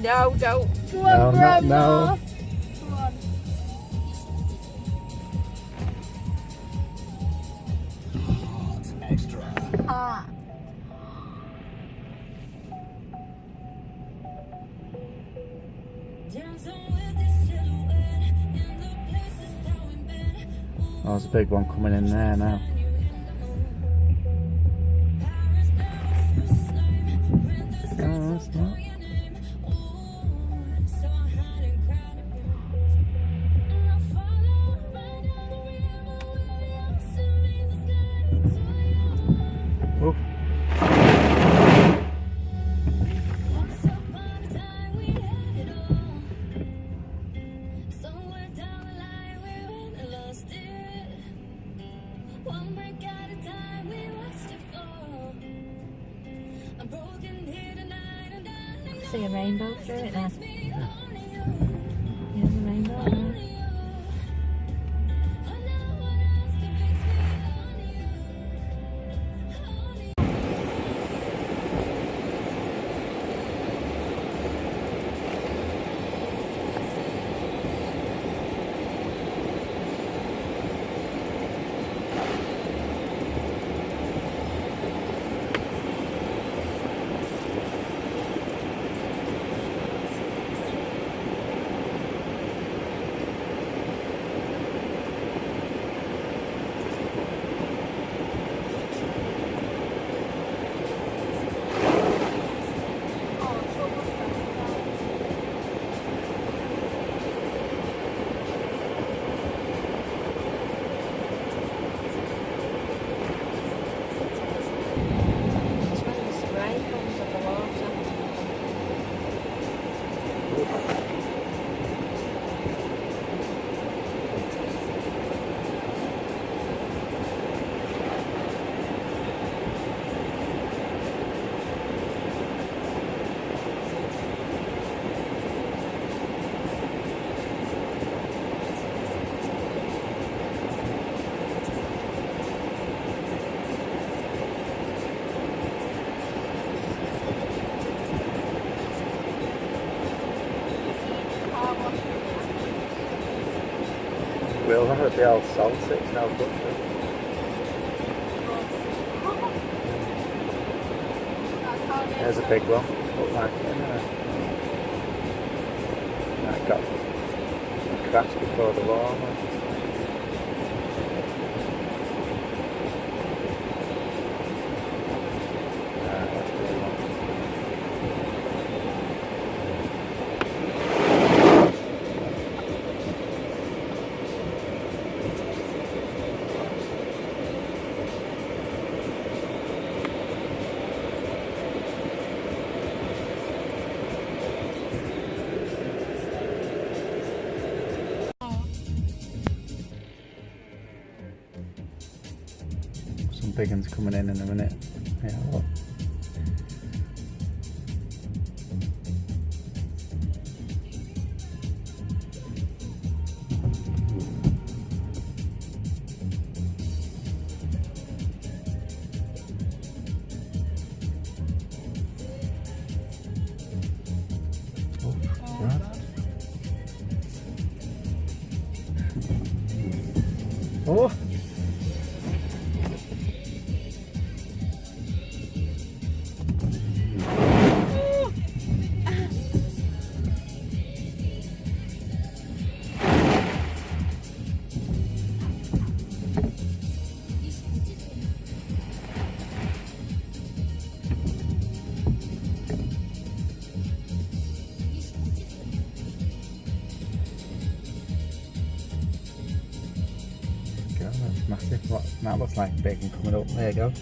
No, don't. Go No, on, not Grandma. no. Come on. Ah. Oh, there's a big one coming in there now. Oh, that's not. Oof. See a rainbow through it now. Yeah. There's a rainbow there. It's when the spray comes up the water. We'll have it be all salty, it's now good. There's a big one. Look like it, that got crashed before the war. That's the one. Some big ones coming in a minute. Yeah, look. Oh, right. Oh! That's massive. That looks like bacon coming up. There you go.